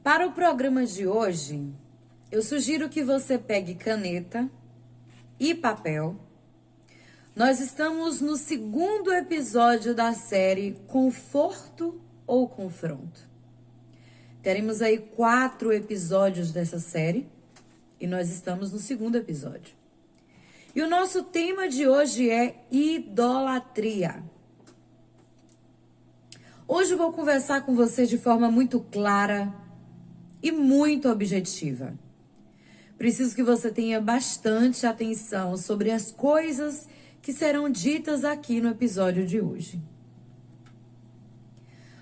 Para o programa de hoje, eu sugiro que você pegue caneta e papel. Nós estamos no segundo episódio da série Conforto ou Confronto. Teremos aí 4 episódios dessa série e nós estamos no segundo episódio. E o nosso tema de hoje é idolatria. Hoje eu vou conversar com você de forma muito clara e muito objetiva. Preciso que você tenha bastante atenção sobre as coisas que serão ditas aqui no episódio de hoje.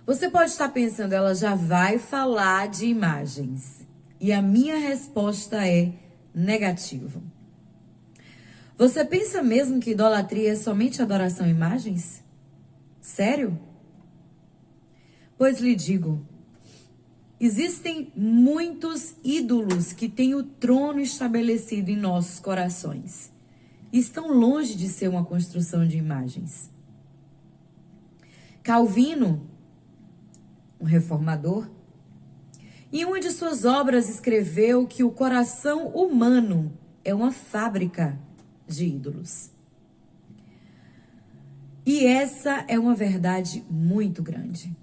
Você pode estar pensando, ela já vai falar de imagens. E a minha resposta é negativo. Você pensa mesmo que idolatria é somente adoração a imagens? Sério? Pois lhe digo, existem muitos ídolos que têm o trono estabelecido em nossos corações. E estão longe de ser uma construção de imagens. Calvino, um reformador, em uma de suas obras escreveu que o coração humano é uma fábrica de ídolos. E essa é uma verdade muito grande.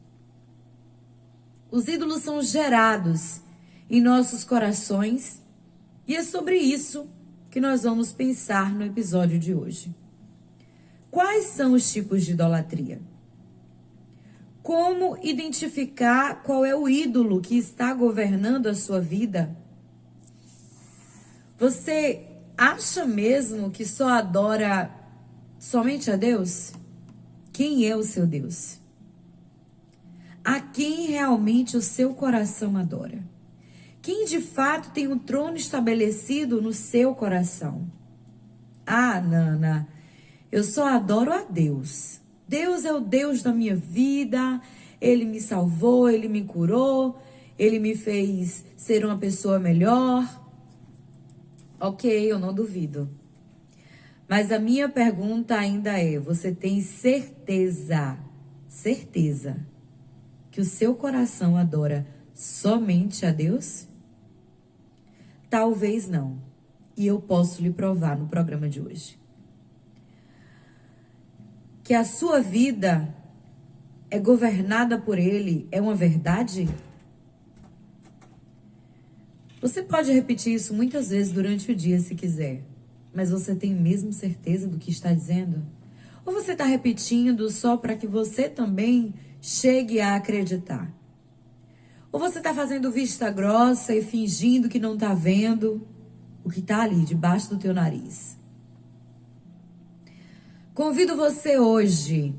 Os ídolos são gerados em nossos corações e é sobre isso que nós vamos pensar no episódio de hoje. Quais são os tipos de idolatria? Como identificar qual é o ídolo que está governando a sua vida? Você acha mesmo que só adora somente a Deus? Quem é o seu Deus? A quem realmente o seu coração adora? Quem de fato tem um trono estabelecido no seu coração? Ah, Nana, eu só adoro a Deus. Deus é o Deus da minha vida, Ele me salvou, Ele me curou, Ele me fez ser uma pessoa melhor. Ok, eu não duvido. Mas a minha pergunta ainda é, você tem certeza que o seu coração adora somente a Deus? Talvez não. E eu posso lhe provar no programa de hoje. Que a sua vida é governada por Ele é uma verdade? Você pode repetir isso muitas vezes durante o dia se quiser. Mas você tem mesmo certeza do que está dizendo? Ou você está repetindo só para que você também chegue a acreditar? Ou você está fazendo vista grossa e fingindo que não está vendo o que está ali debaixo do teu nariz? Convido você hoje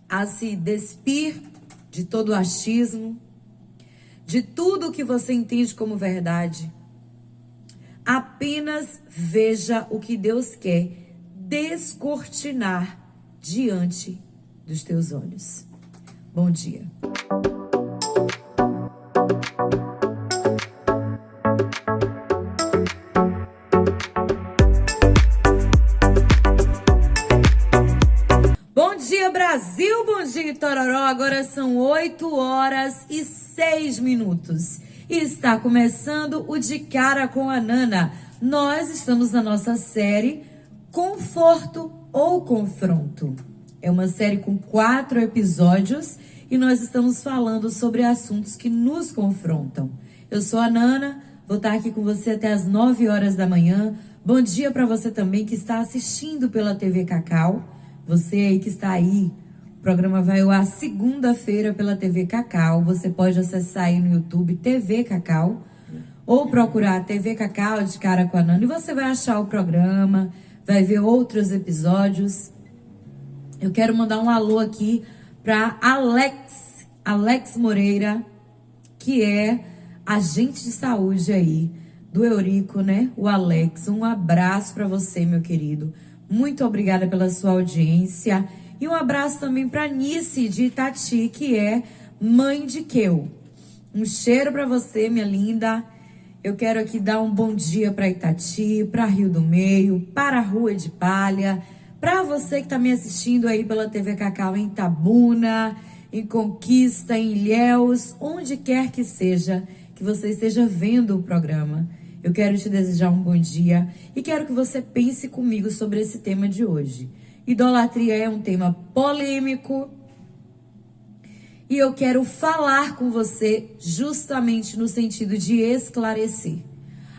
a se despir de todo o achismo, de tudo o que você entende como verdade. Apenas veja o que Deus quer descortinar diante dos teus olhos. Bom dia. Bom dia, Brasil! Bom dia, Itororó! Agora são 8h06. E está começando o De Cara com a Nana. Nós estamos na nossa série Conforto ou Confronto. É uma série com 4 episódios e nós estamos falando sobre assuntos que nos confrontam. Eu sou a Nana, vou estar aqui com você até as 9 horas da manhã. Bom dia para você também que está assistindo pela TV Cacau. Você aí que está aí, o programa vai ao ar segunda-feira pela TV Cacau. Você pode acessar aí no YouTube TV Cacau ou procurar TV Cacau de Cara com a Nana e você vai achar o programa, vai ver outros episódios. Eu quero mandar um alô aqui para Alex Moreira, que é agente de saúde aí do Eurico, né? O Alex, um abraço para você, meu querido. Muito obrigada pela sua audiência. E um abraço também para Nice de Itati, que é mãe de Keu. Um cheiro para você, minha linda. Eu quero aqui dar um bom dia para Itati, para Rio do Meio, para a Rua de Palha, para você que está me assistindo aí pela TV Cacau em Itabuna, em Conquista, em Ilhéus, onde quer que seja, que que você esteja vendo o programa. Eu quero te desejar um bom dia e quero que você pense comigo sobre esse tema de hoje. Idolatria é um tema polêmico e eu quero falar com você justamente no sentido de esclarecer.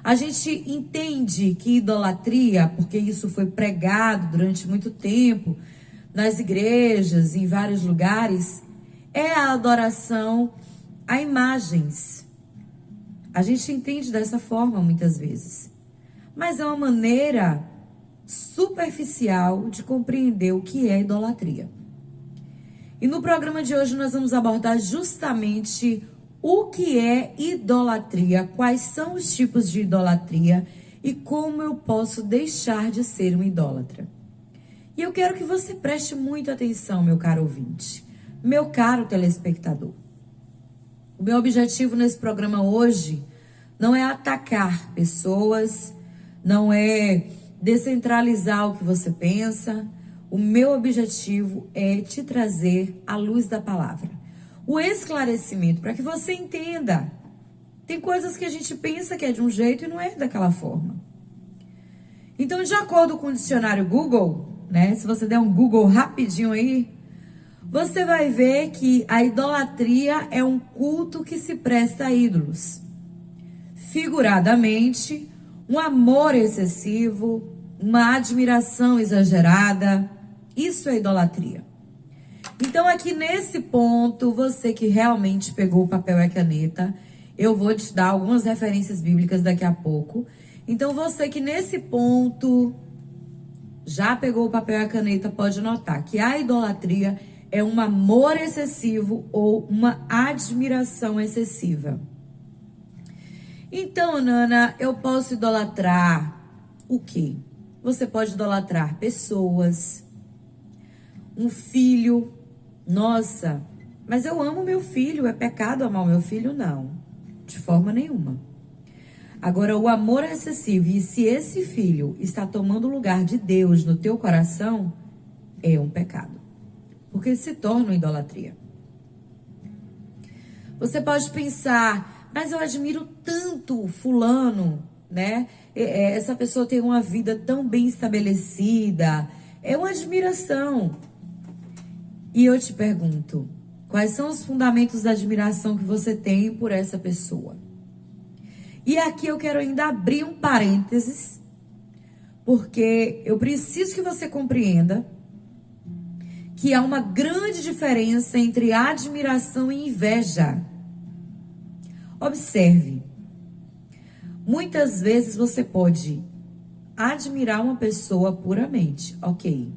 A gente entende que idolatria, porque isso foi pregado durante muito tempo nas igrejas, em vários lugares, é a adoração a imagens. A gente entende dessa forma muitas vezes. Mas é uma maneira superficial de compreender o que é idolatria. E no programa de hoje nós vamos abordar justamente o que é idolatria, quais são os tipos de idolatria e como eu posso deixar de ser um idólatra. E eu quero que você preste muita atenção, meu caro ouvinte, meu caro telespectador. O meu objetivo nesse programa hoje não é atacar pessoas, não é descentralizar o que você pensa. O meu objetivo é te trazer a luz da palavra, o esclarecimento, para que você entenda. Tem coisas que a gente pensa que é de um jeito e não é daquela forma. Então, de acordo com o dicionário Google, né? Se você der um Google rapidinho aí, você vai ver que a idolatria é um culto que se presta a ídolos. Figuradamente, um amor excessivo, uma admiração exagerada, isso é idolatria. Então, aqui nesse ponto, você que realmente pegou o papel e a caneta, eu vou te dar algumas referências bíblicas daqui a pouco. Então, você que nesse ponto já pegou o papel e a caneta, pode notar que a idolatria é um amor excessivo ou uma admiração excessiva. Então, Nana, eu posso idolatrar o quê? Você pode idolatrar pessoas, um filho. Nossa, mas eu amo meu filho, é pecado amar o meu filho? Não, de forma nenhuma. Agora, o amor é excessivo, e se esse filho está tomando o lugar de Deus no teu coração, é um pecado, porque se torna uma idolatria. Você pode pensar, mas eu admiro tanto fulano, né? Essa pessoa tem uma vida tão bem estabelecida, é uma admiração. E eu te pergunto, quais são os fundamentos da admiração que você tem por essa pessoa? E aqui eu quero ainda abrir um parênteses, porque eu preciso que você compreenda que há uma grande diferença entre admiração e inveja. Observe, muitas vezes você pode admirar uma pessoa puramente, ok.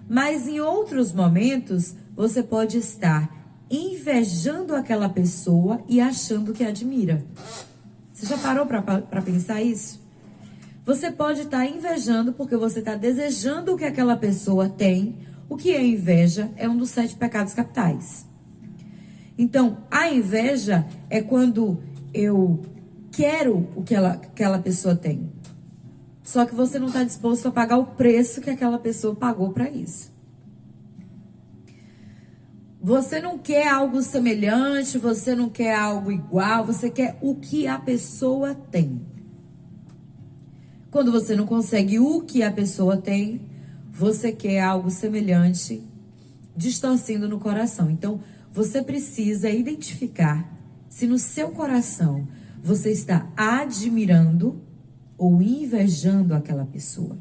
Mas em outros momentos, você pode estar invejando aquela pessoa e achando que admira. Você já parou para pensar isso? Você pode estar invejando porque você está desejando o que aquela pessoa tem. O que é inveja? É um dos 7 pecados capitais. Então, a inveja é quando eu quero o que aquela pessoa tem. Só que você não está disposto a pagar o preço que aquela pessoa pagou para isso. Você não quer algo semelhante, você não quer algo igual, você quer o que a pessoa tem. Quando você não consegue o que a pessoa tem, você quer algo semelhante, distorcendo no coração. Então, você precisa identificar se no seu coração você está admirando ou invejando aquela pessoa.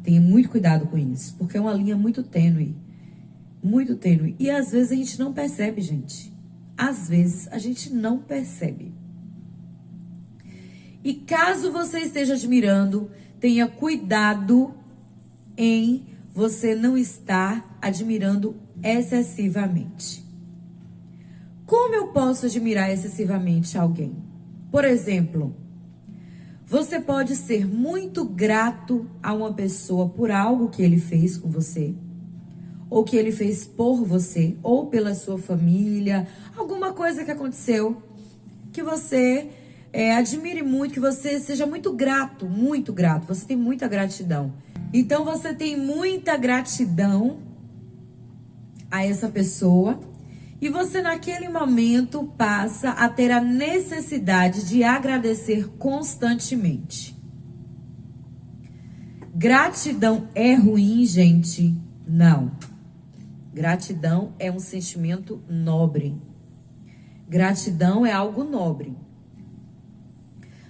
Tenha muito cuidado com isso, porque é uma linha muito tênue. Muito tênue. E às vezes a gente não percebe, gente. Às vezes a gente não percebe. E caso você esteja admirando, tenha cuidado em você não estar admirando excessivamente. Como eu posso admirar excessivamente alguém? Por exemplo, você pode ser muito grato a uma pessoa por algo que ele fez com você, ou que ele fez por você, ou pela sua família, alguma coisa que aconteceu, que você admire muito, que você seja muito grato, você tem muita gratidão. Então você tem muita gratidão a essa pessoa, E você, naquele momento, passa a ter a necessidade de agradecer constantemente. Gratidão é ruim, gente? Não. Gratidão é um sentimento nobre. Gratidão é algo nobre.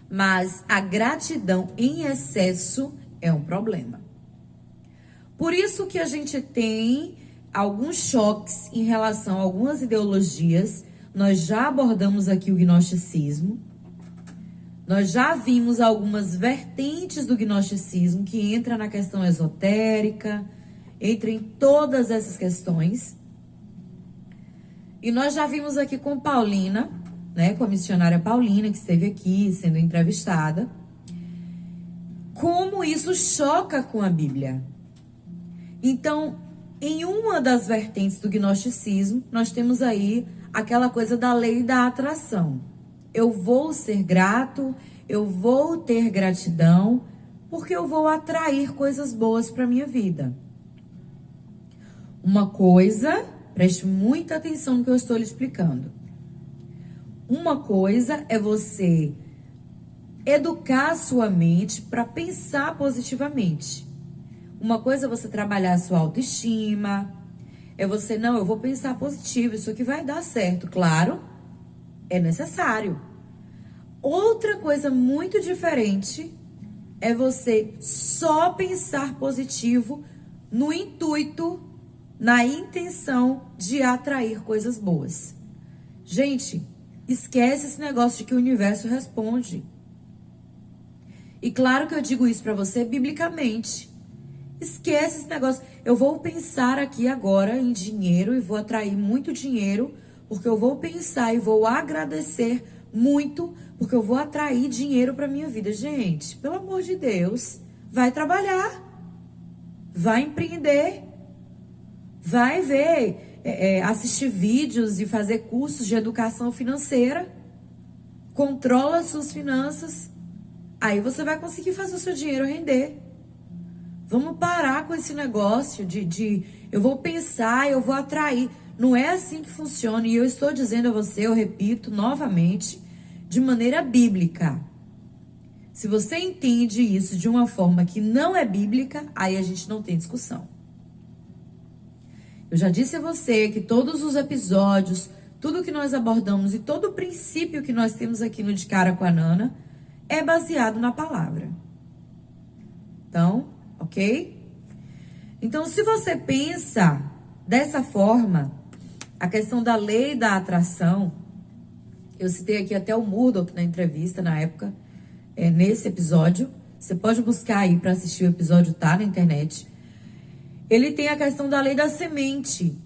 Mas a gratidão em excesso é um problema. Por isso que a gente tem alguns choques em relação a algumas ideologias. Nós já abordamos aqui o gnosticismo. Nós já vimos algumas vertentes do gnosticismo que entra na questão esotérica, entra em todas essas questões. E nós já vimos aqui com Paulina, né, com a missionária Paulina, que esteve aqui sendo entrevistada, como isso choca com a Bíblia. Então, em uma das vertentes do gnosticismo, nós temos aí aquela coisa da lei da atração. Eu vou ser grato, eu vou ter gratidão, porque eu vou atrair coisas boas para a minha vida. Uma coisa, preste muita atenção no que eu estou lhe explicando. Uma coisa é você educar a sua mente para pensar positivamente. Uma coisa é você trabalhar a sua autoestima, é você, não, eu vou pensar positivo, isso aqui vai dar certo. Claro, é necessário. Outra coisa muito diferente é você só pensar positivo no intuito, na intenção de atrair coisas boas. Gente, esquece esse negócio de que o universo responde. E claro que eu digo isso para você biblicamente. Esquece esse negócio. Eu vou pensar aqui agora em dinheiro e vou atrair muito dinheiro, porque eu vou pensar e vou agradecer muito, porque eu vou atrair dinheiro para minha vida. Gente, pelo amor de Deus, vai trabalhar, vai empreender, vai ver, assistir vídeos e fazer cursos de educação financeira, controla suas finanças, aí você vai conseguir fazer o seu dinheiro render. Vamos parar com esse negócio de eu vou pensar, eu vou atrair. Não é assim que funciona. E eu estou dizendo a você, eu repito novamente, de maneira bíblica. Se você entende isso de uma forma que não é bíblica, aí a gente não tem discussão. Eu já disse a você que todos os episódios, tudo que nós abordamos e todo o princípio que nós temos aqui no De Cara com a Nana é baseado na palavra. Então, ok? Então, se você pensa dessa forma, a questão da lei da atração, eu citei aqui até o Murdoch na entrevista, na época, nesse episódio. Você pode buscar aí para assistir o episódio, tá na internet. Ele tem a questão da lei da semente.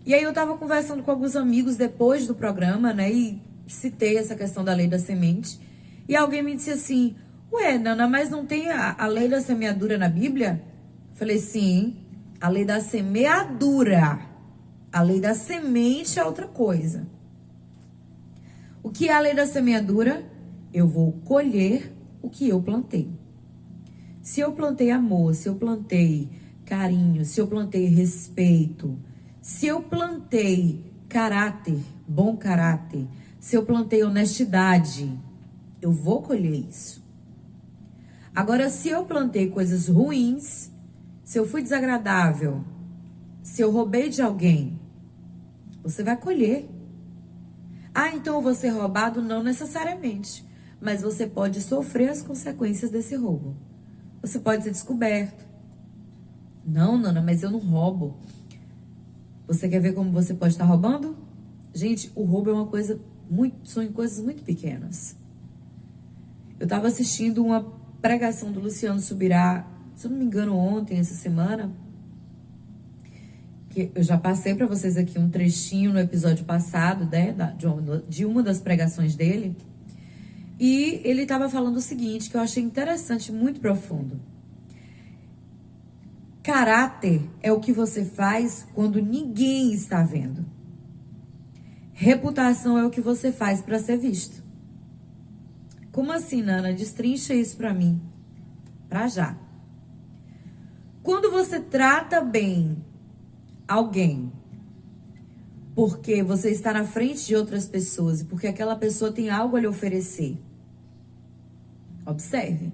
E aí eu tava conversando com alguns amigos depois do programa, né? E citei essa questão da lei da semente. E alguém me disse assim, ué, Nana, mas não tem a lei da semeadura na Bíblia? Falei, sim, a lei da semeadura. A lei da semente é outra coisa. O que é a lei da semeadura? Eu vou colher o que eu plantei. Se eu plantei amor, se eu plantei carinho, se eu plantei respeito, se eu plantei caráter, bom caráter, se eu plantei honestidade, eu vou colher isso. Agora, se eu plantei coisas ruins, se eu fui desagradável, se eu roubei de alguém, você vai colher. Ah, então eu vou ser roubado? Não necessariamente. Mas você pode sofrer as consequências desse roubo. Você pode ser descoberto. Não, Nana, mas eu não roubo. Você quer ver como você pode estar roubando? Gente, o roubo é uma coisa são coisas muito pequenas. Eu estava assistindo uma pregação do Luciano Subirá, se eu não me engano, ontem, essa semana, que eu já passei para vocês aqui um trechinho no episódio passado, né, de uma das pregações dele, e ele estava falando o seguinte, que eu achei interessante, muito profundo. Caráter é o que você faz quando ninguém está vendo. Reputação é o que você faz para ser visto. Como assim, Nana? Destrincha isso para mim. Para já. Quando você trata bem alguém, porque você está na frente de outras pessoas e porque aquela pessoa tem algo a lhe oferecer. Observe.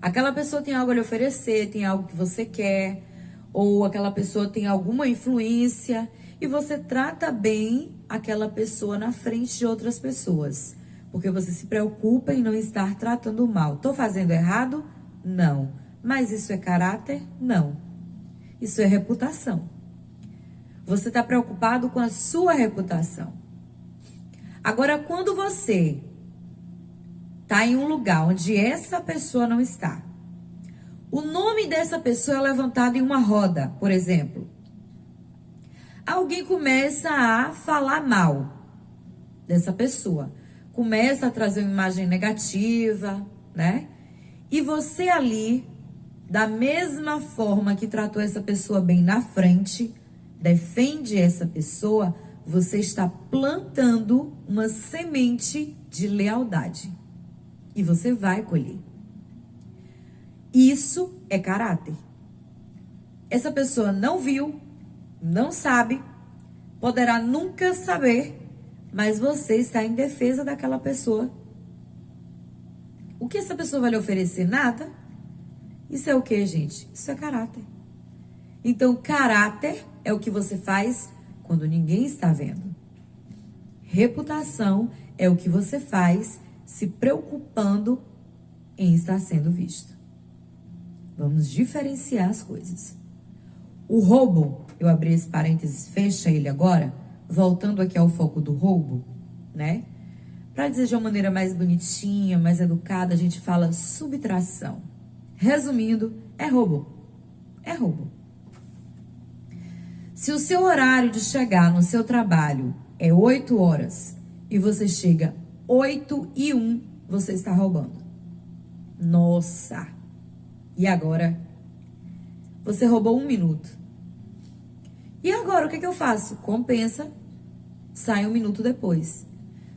Aquela pessoa tem algo a lhe oferecer, tem algo que você quer, ou aquela pessoa tem alguma influência e você trata bem aquela pessoa na frente de outras pessoas, porque você se preocupa em não estar tratando mal. Estou fazendo errado? Não. Mas isso é caráter? Não. Isso é reputação. Você está preocupado com a sua reputação. Agora, quando você está em um lugar onde essa pessoa não está, o nome dessa pessoa é levantado em uma roda, por exemplo. Alguém começa a falar mal dessa pessoa. Começa a trazer uma imagem negativa, né? E você ali, da mesma forma que tratou essa pessoa bem na frente, defende essa pessoa, você está plantando uma semente de lealdade. E você vai colher. Isso é caráter. Essa pessoa não viu, não sabe, poderá nunca saber, mas você está em defesa daquela pessoa. O que essa pessoa vai lhe oferecer? Nada. Isso é o que, gente? Isso é caráter. Então, caráter é o que você faz quando ninguém está vendo. Reputação é o que você faz se preocupando em estar sendo visto. Vamos diferenciar as coisas. O roubo, eu abri esse parênteses, fecha ele agora, voltando aqui ao foco do roubo, né? Para dizer de uma maneira mais bonitinha, mais educada, a gente fala subtração. Resumindo, é roubo. É roubo. Se o seu horário de chegar no seu trabalho é 8 horas e você chega 8:01, você está roubando. Nossa! E agora? Você roubou 1 minuto. E agora, o que eu faço? Compensa, sai 1 minuto depois.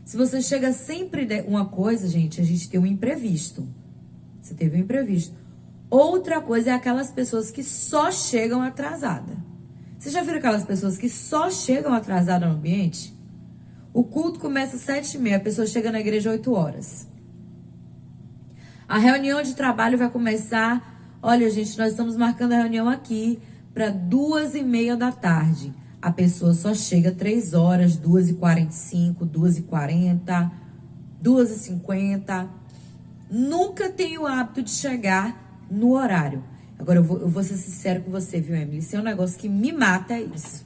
Se você chega sempre... Uma coisa, gente, a gente tem um imprevisto. Você teve um imprevisto. Outra coisa é aquelas pessoas que só chegam atrasadas. Você já viram aquelas pessoas que só chegam atrasadas no ambiente? O culto começa às 7:30, a pessoa chega na igreja 8 horas. A reunião de trabalho vai começar... Olha, gente, nós estamos marcando a reunião aqui para 2:30 da tarde. A pessoa só chega 3 horas, 2:45, 2:40, 2:50. Nunca tem o hábito de chegar no horário. Agora, eu vou ser sincero com você, viu, Emily? Isso é um negócio que me mata, é isso.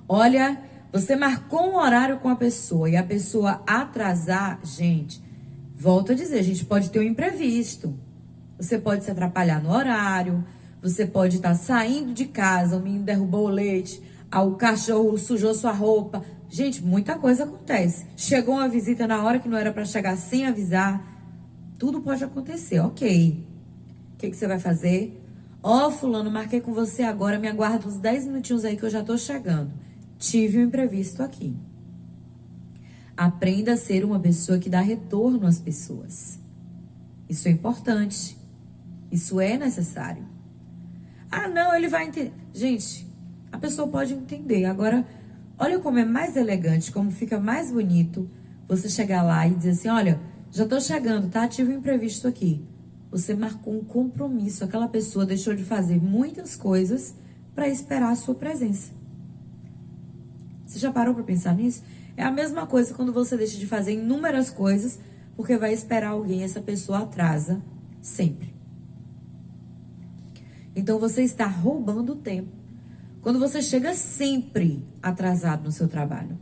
Olha, você marcou um horário com a pessoa e a pessoa atrasar, gente, volto a dizer, a gente pode ter um imprevisto. Você pode se atrapalhar no horário, você pode estar saindo de casa, o menino derrubou o leite, o cachorro sujou sua roupa. Gente, muita coisa acontece. Chegou uma visita na hora que não era para chegar sem avisar. Tudo pode acontecer, ok. O que você vai fazer? Ó, fulano, marquei com você agora, me aguarda uns 10 minutinhos aí que eu já tô chegando. Tive um imprevisto aqui. Aprenda a ser uma pessoa que dá retorno às pessoas. Isso é importante. Isso é necessário. Ah, não, ele vai entender. Gente, a pessoa pode entender. Agora, olha como é mais elegante, como fica mais bonito você chegar lá e dizer assim, olha, já tô chegando, tá? Tive um imprevisto aqui. Você marcou um compromisso. Aquela pessoa deixou de fazer muitas coisas para esperar a sua presença. Você já parou para pensar nisso? É a mesma coisa quando você deixa de fazer inúmeras coisas porque vai esperar alguém, essa pessoa atrasa sempre. Então você está roubando o tempo. Quando você chega sempre atrasado no seu trabalho.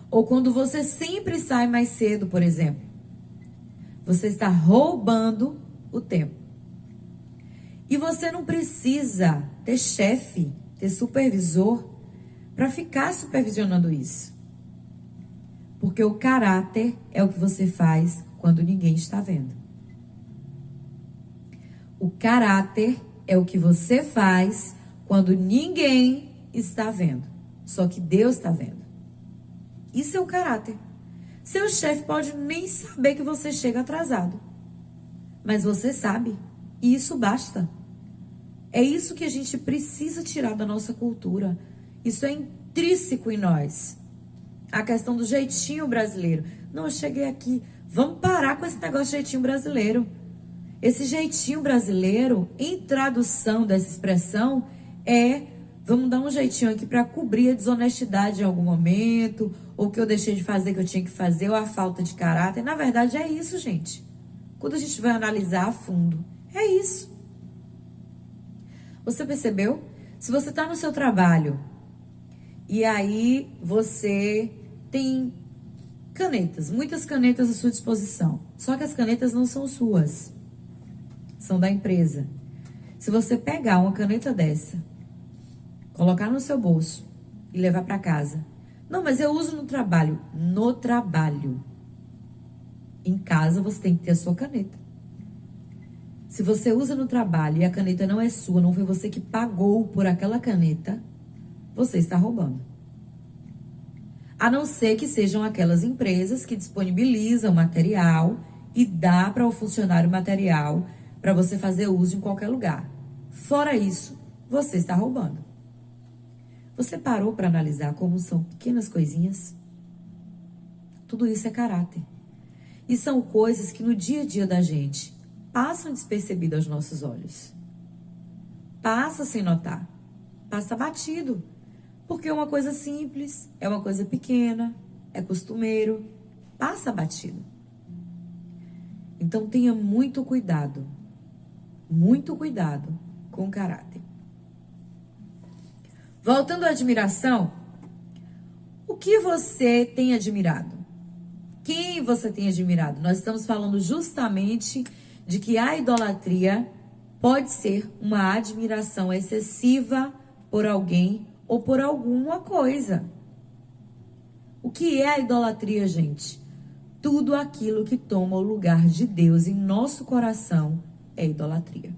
Ou quando você sempre sai mais cedo, por exemplo. Você está roubando o tempo. E você não precisa ter chefe, ter supervisor, para ficar supervisionando isso. Porque o caráter é o que você faz quando ninguém está vendo. O caráter é o que você faz quando ninguém está vendo. Só que Deus está vendo. Isso é o caráter. Seu chefe pode nem saber que você chega atrasado. Mas você sabe. E isso basta. É isso que a gente precisa tirar da nossa cultura. Isso é intrínseco em nós. A questão do jeitinho brasileiro. Não, eu cheguei aqui. Vamos parar com esse negócio de jeitinho brasileiro. Esse jeitinho brasileiro, em tradução dessa expressão, vamos dar um jeitinho aqui para cobrir a desonestidade em algum momento, ou que eu deixei de fazer que eu tinha que fazer, ou a falta de caráter. Na verdade, é isso, gente. Quando a gente vai analisar a fundo, é isso. Você percebeu? Se você está no seu trabalho e aí você tem canetas, muitas canetas à sua disposição, só que as canetas não são suas, são da empresa. Se você pegar uma caneta dessa, colocar no seu bolso e levar para casa, não, mas eu uso no trabalho. No trabalho. Em casa você tem que ter a sua caneta. Se você usa no trabalho e a caneta não é sua, não foi você que pagou por aquela caneta, você está roubando. A não ser que sejam aquelas empresas que disponibilizam material e dá para o funcionário material para você fazer uso em qualquer lugar. Fora isso, você está roubando. Você parou para analisar como são pequenas coisinhas? Tudo isso é caráter. E são coisas que no dia a dia da gente passam despercebido aos nossos olhos. Passa sem notar. Passa batido. Porque é uma coisa simples, é uma coisa pequena, é costumeiro. Passa batido. Então tenha muito cuidado com o caráter. Voltando à admiração, o que você tem admirado? Quem você tem admirado? Nós estamos falando justamente de que a idolatria pode ser uma admiração excessiva por alguém ou por alguma coisa. O que é a idolatria, gente? Tudo aquilo que toma o lugar de Deus em nosso coração é idolatria.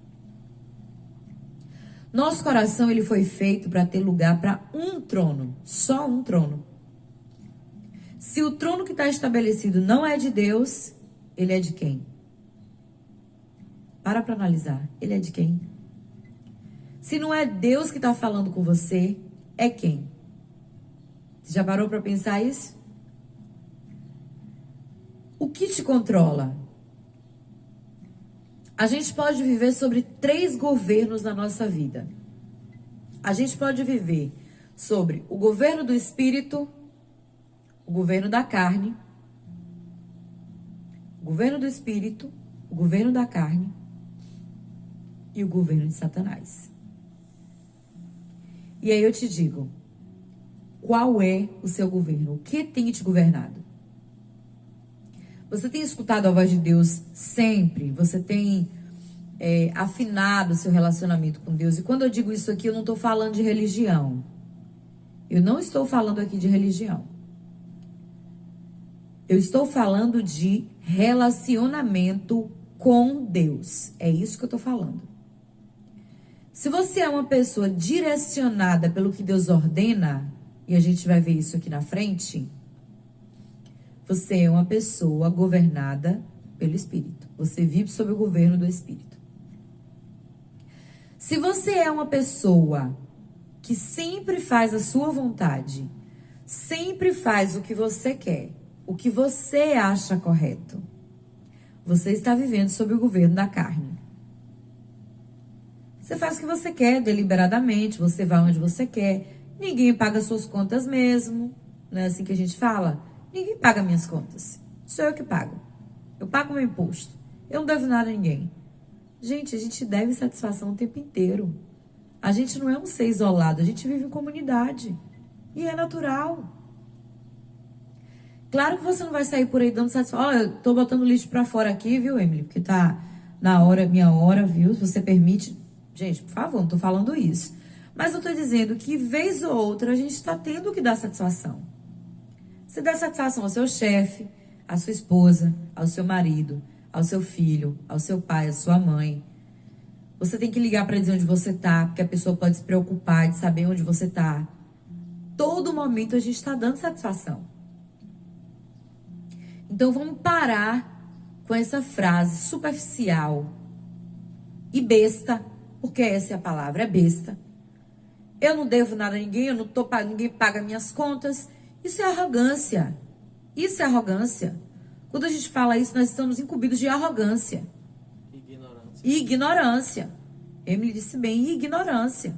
Nosso coração, ele foi feito para ter lugar para um trono, só um trono. Se o trono que está estabelecido não é de Deus, ele é de quem? Para analisar, ele é de quem? Se não é Deus que está falando com você, é quem? Você já parou para pensar isso? O que te controla? A gente pode viver sobre 3 governos na nossa vida. A gente pode viver sobre o governo do espírito, o governo da carne, o governo do espírito, o governo da carne e o governo de Satanás. E aí eu te digo, qual é o seu governo? O que tem te governado? Você tem escutado a voz de Deus sempre? Você tem afinado o seu relacionamento com Deus? E quando eu digo isso aqui, eu não estou falando de religião. Eu não estou falando aqui de religião. Eu estou falando de relacionamento com Deus. É isso que eu estou falando. Se você é uma pessoa direcionada pelo que Deus ordena, e a gente vai ver isso aqui na frente, você é uma pessoa governada pelo Espírito. Você vive sob o governo do Espírito. Se você é uma pessoa que sempre faz a sua vontade, sempre faz o que você quer, o que você acha correto, você está vivendo sob o governo da carne. Você faz o que você quer deliberadamente, você vai onde você quer, ninguém paga suas contas mesmo, não é assim que a gente fala? Ninguém paga minhas contas, sou eu que pago. Eu pago meu imposto, eu não devo nada a ninguém. Gente, a gente deve satisfação o tempo inteiro. A gente não é um ser isolado, a gente vive em comunidade. E é natural. Claro que você não vai sair por aí dando satisfação. Ó, eu tô botando lixo pra fora aqui, viu, Emily? Porque tá na hora, minha hora, viu? Se você permite. Gente, por favor, não tô falando isso. Mas eu tô dizendo que, vez ou outra, a gente tá tendo que dar satisfação. Você dá satisfação ao seu chefe, à sua esposa, ao seu marido, ao seu filho, ao seu pai, à sua mãe. Você tem que ligar para dizer onde você tá, porque a pessoa pode se preocupar de saber onde você tá. Todo momento a gente está dando satisfação. Então vamos parar com essa frase superficial e besta, porque essa é a palavra, é besta, eu não devo nada a ninguém, eu não tô, ninguém paga minhas contas. Isso é arrogância. Isso é arrogância. Quando a gente fala isso, nós estamos incumbidos de arrogância. Ignorância. Emily disse bem, ignorância.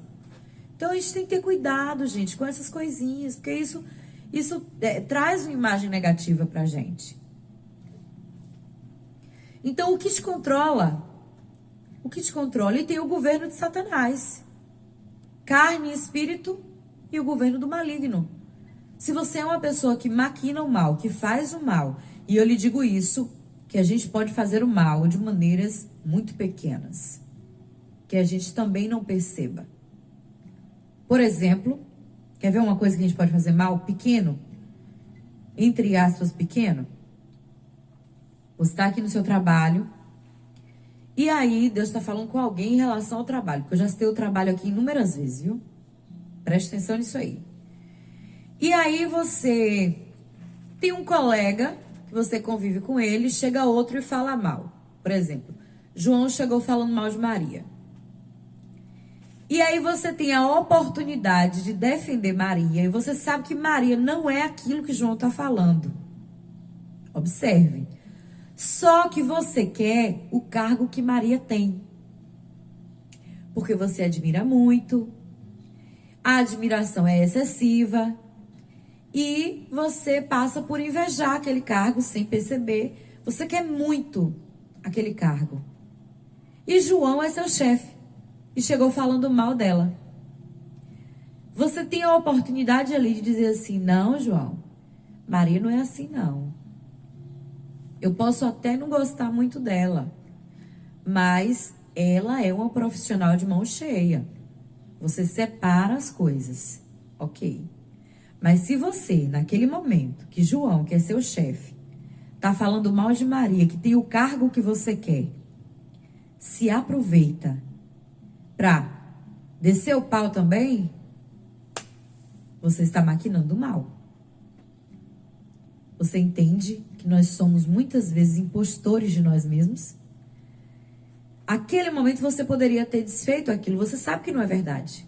Então a gente tem que ter cuidado, gente, com essas coisinhas, porque isso traz uma imagem negativa pra gente. Então o que te controla? O que te controla? E tem o governo de Satanás. Carne e espírito e o governo do maligno. Se você é uma pessoa que maquina o mal, que faz o mal, e eu lhe digo isso, que a gente pode fazer o mal de maneiras muito pequenas, que a gente também não perceba. Por exemplo, quer ver uma coisa que a gente pode fazer mal? Pequeno, entre aspas, pequeno. Você está aqui no seu trabalho, e aí Deus está falando com alguém em relação ao trabalho, porque eu já citei o trabalho aqui inúmeras vezes, viu? Preste atenção nisso aí. E aí você tem um colega, que você convive com ele, chega outro e fala mal. Por exemplo, João chegou falando mal de Maria. E aí você tem a oportunidade de defender Maria, e você sabe que Maria não é aquilo que João está falando. Observe. Só que você quer o cargo que Maria tem. Porque você admira muito, a admiração é excessiva, e você passa por invejar aquele cargo sem perceber. Você quer muito aquele cargo. E João é seu chefe. E chegou falando mal dela. Você tem a oportunidade ali de dizer assim, não, João, Maria não é assim, não. Eu posso até não gostar muito dela, mas ela é uma profissional de mão cheia. Você separa as coisas, ok? Mas se você, naquele momento, que João, que é seu chefe, tá falando mal de Maria, que tem o cargo que você quer, se aproveita para descer o pau também, você está maquinando mal. Você entende que nós somos muitas vezes impostores de nós mesmos? Aquele momento você poderia ter desfeito aquilo, você sabe que não é verdade.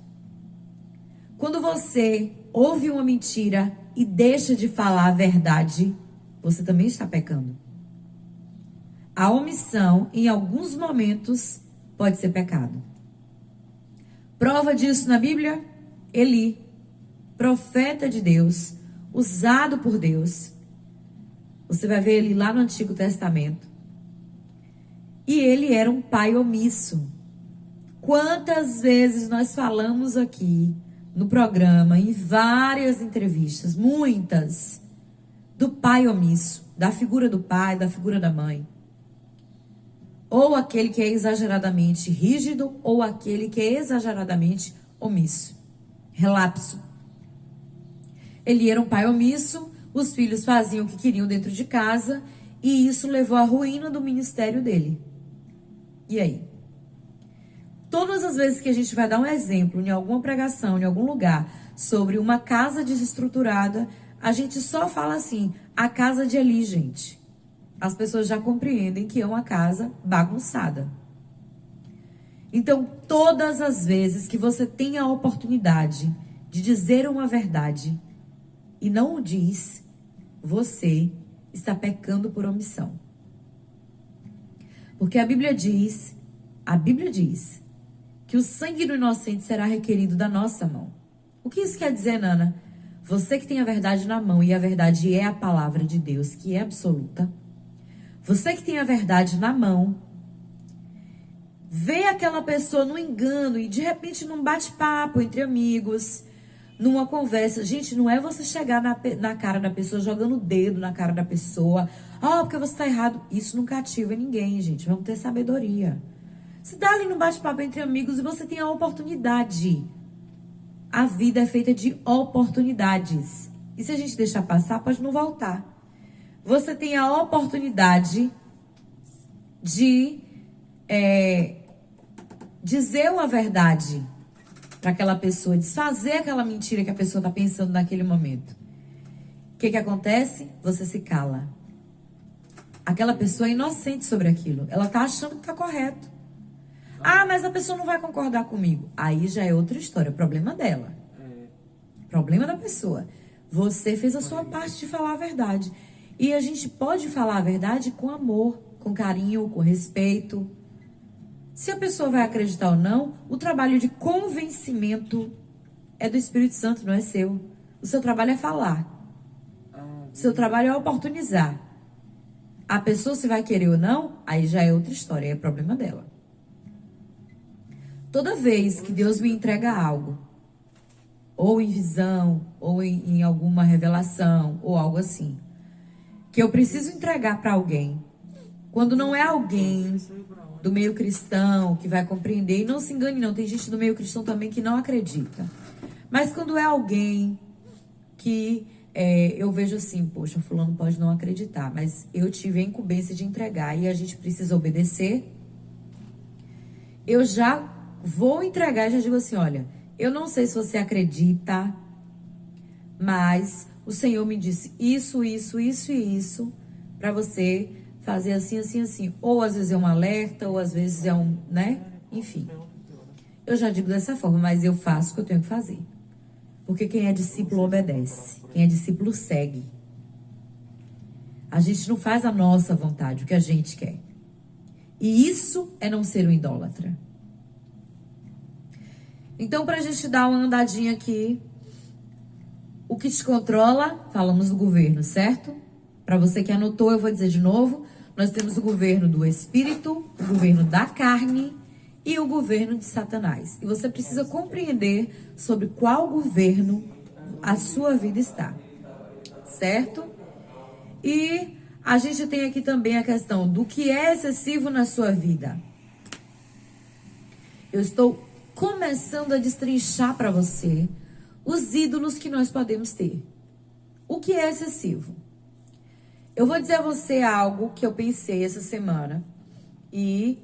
Quando você ouve uma mentira e deixa de falar a verdade, você também está pecando. A omissão, em alguns momentos, pode ser pecado. Prova disso na Bíblia? Eli, profeta de Deus, usado por Deus. Você vai ver ele lá no Antigo Testamento. E ele era um pai omisso. Quantas vezes nós falamos aqui no programa, em várias entrevistas, muitas, do pai omisso, da figura do pai, da figura da mãe. Ou aquele que é exageradamente rígido, ou aquele que é exageradamente omisso. Relapso. Ele era um pai omisso, os filhos faziam o que queriam dentro de casa, e isso levou à ruína do ministério dele. E aí? Todas as vezes que a gente vai dar um exemplo em alguma pregação, em algum lugar, sobre uma casa desestruturada, a gente só fala assim, a casa de Eli, gente. As pessoas já compreendem que é uma casa bagunçada. Então, todas as vezes que você tem a oportunidade de dizer uma verdade e não o diz, você está pecando por omissão. Porque a Bíblia diz que o sangue do inocente será requerido da nossa mão. O que isso quer dizer, Nana? Você que tem a verdade na mão, e a verdade é a palavra de Deus, que é absoluta. Você que tem a verdade na mão, vê aquela pessoa no engano e de repente num bate-papo entre amigos, numa conversa. Gente, não é você chegar na cara da pessoa, jogando o dedo na cara da pessoa. Porque você tá errado. Isso não cativa ninguém, gente. Vamos ter sabedoria. Se dá ali no bate-papo entre amigos e você tem a oportunidade. A vida é feita de oportunidades. E se a gente deixar passar, pode não voltar. Você tem a oportunidade de dizer uma verdade para aquela pessoa, desfazer aquela mentira que a pessoa está pensando naquele momento. O que acontece? Você se cala. Aquela pessoa é inocente sobre aquilo. Ela está achando que está correto. Ah, mas a pessoa não vai concordar comigo. Aí já é outra história, problema dela. Problema da pessoa. Você fez a sua parte de falar a verdade. E a gente pode falar a verdade com amor, com carinho, com respeito. Se a pessoa vai acreditar ou não, o trabalho de convencimento é do Espírito Santo, não é seu. O seu trabalho é falar. O seu trabalho é oportunizar. A pessoa se vai querer ou não, aí já é outra história, é problema dela. Toda vez que Deus me entrega algo, ou em visão, ou em alguma revelação, ou algo assim, que eu preciso entregar para alguém, quando não é alguém do meio cristão que vai compreender, e não se engane não, tem gente do meio cristão também que não acredita, mas quando é alguém que eu vejo assim, poxa, fulano pode não acreditar, mas eu tive a incumbência de entregar e a gente precisa obedecer, eu já vou entregar e já digo assim, olha, eu não sei se você acredita, mas o Senhor me disse isso, isso, isso e isso, para você fazer assim, assim, assim. Ou às vezes é um alerta, ou às vezes é um, né? Enfim. Eu já digo dessa forma, mas eu faço o que eu tenho que fazer. Porque quem é discípulo obedece. Quem é discípulo segue. A gente não faz a nossa vontade, o que a gente quer. E isso é não ser um idólatra. Então, para a gente dar uma andadinha aqui, o que te controla, falamos do governo, certo? Para você que anotou, eu vou dizer de novo, nós temos o governo do espírito, o governo da carne e o governo de Satanás. E você precisa compreender sobre qual governo a sua vida está, certo? E a gente tem aqui também a questão do que é excessivo na sua vida. Eu estou começando a destrinchar para você os ídolos que nós podemos ter. O que é excessivo? Eu vou dizer a você algo que eu pensei essa semana e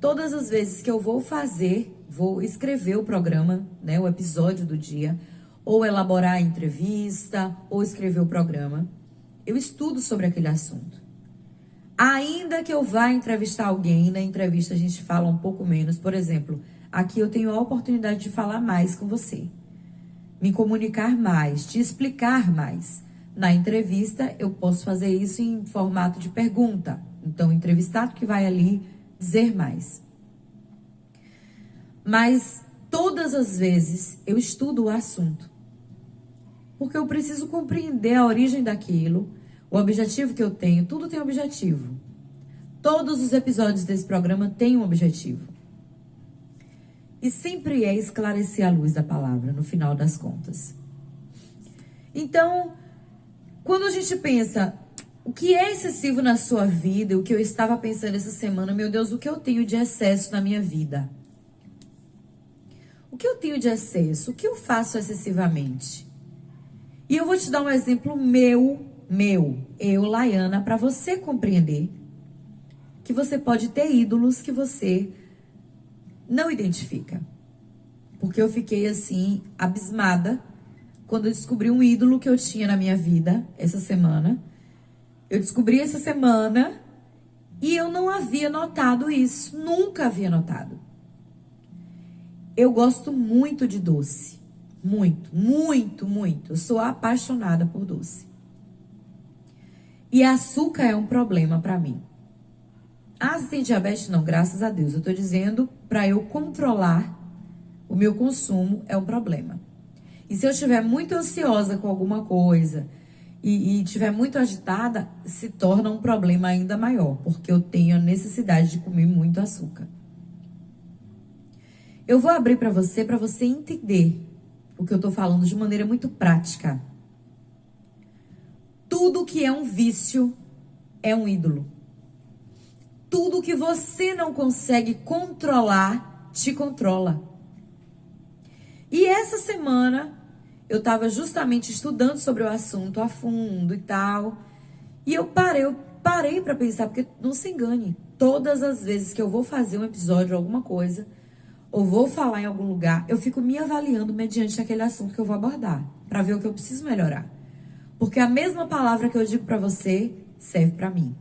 todas as vezes que eu vou escrever o programa, né, o episódio do dia, ou elaborar a entrevista, ou escrever o programa, eu estudo sobre aquele assunto. Ainda que eu vá entrevistar alguém, na entrevista a gente fala um pouco menos, por exemplo, aqui eu tenho a oportunidade de falar mais com você, me comunicar mais, te explicar mais. Na entrevista, eu posso fazer isso em formato de pergunta. Então, o entrevistado que vai ali dizer mais. Mas, todas as vezes, eu estudo o assunto. Porque eu preciso compreender a origem daquilo, o objetivo que eu tenho. Tudo tem objetivo. Todos os episódios desse programa têm um objetivo. E sempre é esclarecer a luz da palavra, no final das contas. Então, quando a gente pensa, o que é excessivo na sua vida, o que eu estava pensando essa semana, meu Deus, o que eu tenho de excesso na minha vida? O que eu tenho de excesso? O que eu faço excessivamente? E eu vou te dar um exemplo eu, Laiana, para você compreender que você pode ter ídolos que você não identifica. Porque eu fiquei assim, abismada, quando eu descobri um ídolo que eu tinha na minha vida essa semana. Eu descobri essa semana e eu não havia notado isso. Nunca havia notado. Eu gosto muito de doce. Muito, muito, muito. Eu sou apaixonada por doce. E açúcar é um problema para mim. Ah, você tem diabetes? Não, graças a Deus. Eu tô dizendo para eu controlar o meu consumo é um problema. E se eu estiver muito ansiosa com alguma coisa e estiver muito agitada, se torna um problema ainda maior, porque eu tenho a necessidade de comer muito açúcar. Eu vou abrir para você entender o que eu estou falando de maneira muito prática. Tudo que é um vício é um ídolo. Tudo que você não consegue controlar, te controla. E essa semana, eu estava justamente estudando sobre o assunto a fundo e tal. E eu parei para pensar, porque não se engane. Todas as vezes que eu vou fazer um episódio, alguma coisa, ou vou falar em algum lugar, eu fico me avaliando mediante aquele assunto que eu vou abordar, para ver o que eu preciso melhorar. Porque a mesma palavra que eu digo para você serve para mim.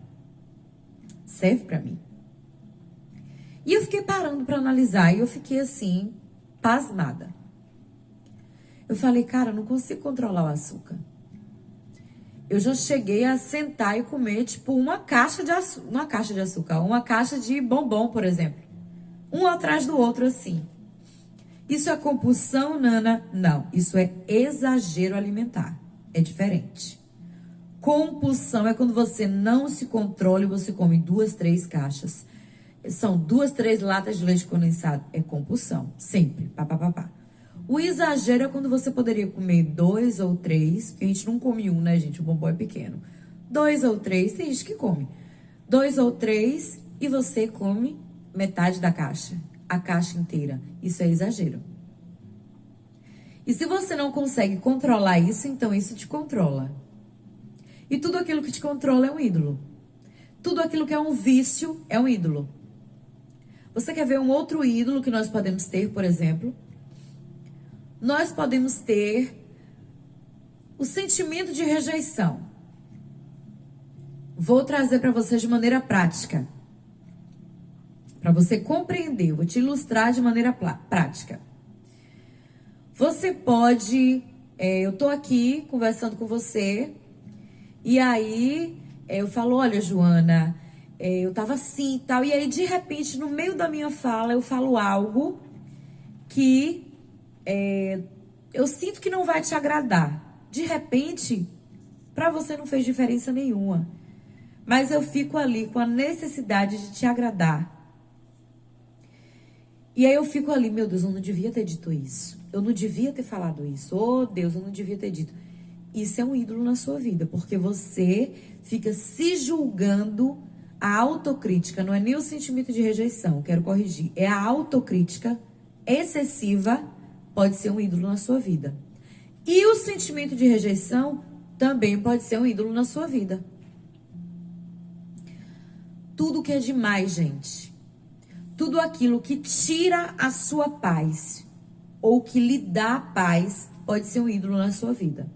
Serve para mim. E eu fiquei parando para analisar e eu fiquei assim, pasmada. Eu falei, cara, eu não consigo controlar o açúcar. Eu já cheguei a sentar e comer, tipo, uma caixa de açúcar, uma caixa de bombom, por exemplo. Um atrás do outro, assim. Isso é compulsão, Nana? Não, isso é exagero alimentar. É diferente. Compulsão é quando você não se controla e você come 2, 3 caixas. São 2, 3 latas de leite condensado. É compulsão, sempre. Pá, pá, pá, pá. O exagero é quando você poderia comer 2 ou 3, porque a gente não come um, né, gente? O bombom é pequeno. 2 ou 3, tem gente que come. 2 ou 3 e você come metade da caixa. A caixa inteira. Isso é exagero. E se você não consegue controlar isso, então isso te controla. E tudo aquilo que te controla é um ídolo. Tudo aquilo que é um vício é um ídolo. Você quer ver um outro ídolo que nós podemos ter, por exemplo? Nós podemos ter o sentimento de rejeição. Vou trazer para vocês de maneira prática. Para você compreender, vou te ilustrar de maneira prática. Você pode... eu tô aqui conversando com você e aí eu falo, olha, Joana, eu tava assim e tal. E aí, de repente, no meio da minha fala, eu falo algo que... eu sinto que não vai te agradar. De repente, para você não fez diferença nenhuma. Mas eu fico ali com a necessidade de te agradar. E aí eu fico ali, meu Deus, eu não devia ter dito isso. Eu não devia ter falado isso. Oh, Deus, eu não devia ter dito. Isso é um ídolo na sua vida, porque você fica se julgando. A autocrítica, não é nem o sentimento de rejeição, quero corrigir. É a autocrítica excessiva. Pode ser um ídolo na sua vida. E o sentimento de rejeição também pode ser um ídolo na sua vida. Tudo que é demais, gente. Tudo aquilo que tira a sua paz ou que lhe dá paz pode ser um ídolo na sua vida.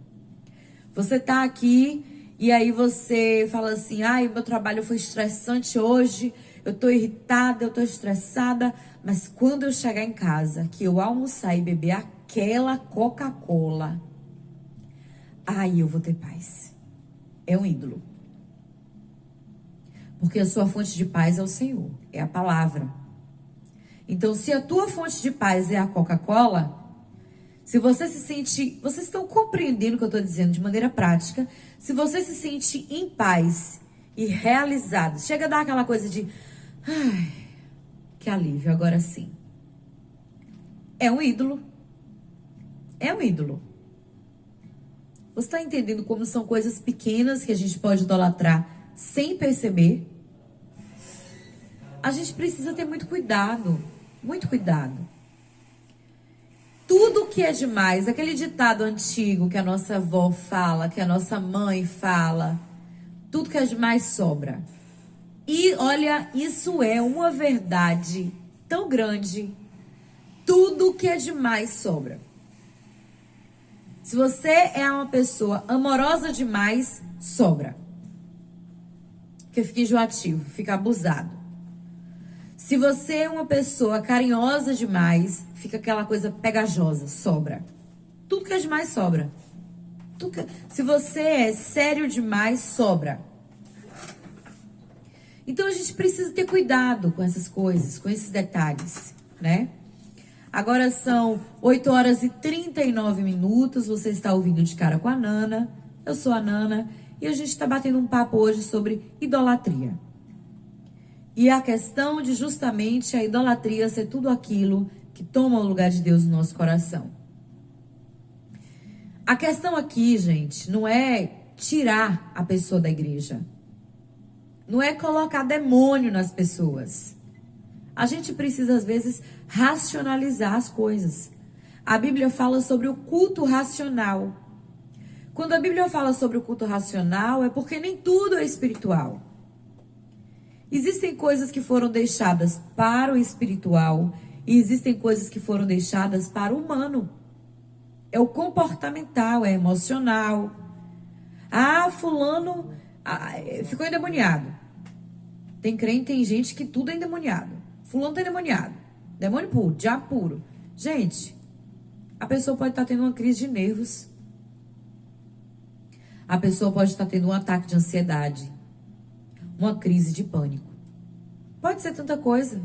Você tá aqui e aí você fala assim, ai, meu trabalho foi estressante hoje, eu tô irritada, eu tô estressada, mas quando eu chegar em casa, que eu almoçar e beber aquela Coca-Cola, aí eu vou ter paz. É um ídolo. Porque a sua fonte de paz é o Senhor, é a palavra. Então, se a tua fonte de paz é a Coca-Cola, se você se sente... Vocês estão compreendendo o que eu estou dizendo de maneira prática? Se você se sente em paz e realizado, chega a dar aquela coisa de... Ai, que alívio, agora sim. É um ídolo. É um ídolo. Você está entendendo como são coisas pequenas que a gente pode idolatrar sem perceber? A gente precisa ter muito cuidado. Muito cuidado. Tudo que é demais, aquele ditado antigo que a nossa avó fala, que a nossa mãe fala, tudo que é demais sobra. E olha, isso é uma verdade tão grande. Tudo que é demais sobra. Se você é uma pessoa amorosa demais, sobra. Porque fica enjoativo, fica abusado. Se você é uma pessoa carinhosa demais, fica aquela coisa pegajosa, sobra. Tudo que é demais sobra. Se você é sério demais, sobra. Então a gente precisa ter cuidado com essas coisas, com esses detalhes, né? Agora são 8h39, você está ouvindo De Cara com a Nana. Eu sou a Nana e a gente está batendo um papo hoje sobre idolatria. E a questão de justamente a idolatria ser tudo aquilo que toma o lugar de Deus no nosso coração. A questão aqui, gente, não é tirar a pessoa da igreja. Não é colocar demônio nas pessoas. A gente precisa, às vezes, racionalizar as coisas. A Bíblia fala sobre o culto racional. Quando a Bíblia fala sobre o culto racional, é porque nem tudo é espiritual. Existem coisas que foram deixadas para o espiritual e existem coisas que foram deixadas para o humano. É o comportamental, é emocional. Ah, fulano ficou endemoniado. Tem crente, tem gente que tudo é endemoniado. fulano tá endemoniado. Demônio puro, diabo puro. Gente, a pessoa pode estar tendo uma crise de nervos. A pessoa pode estar tendo um ataque de ansiedade. Uma crise de pânico. Pode ser tanta coisa.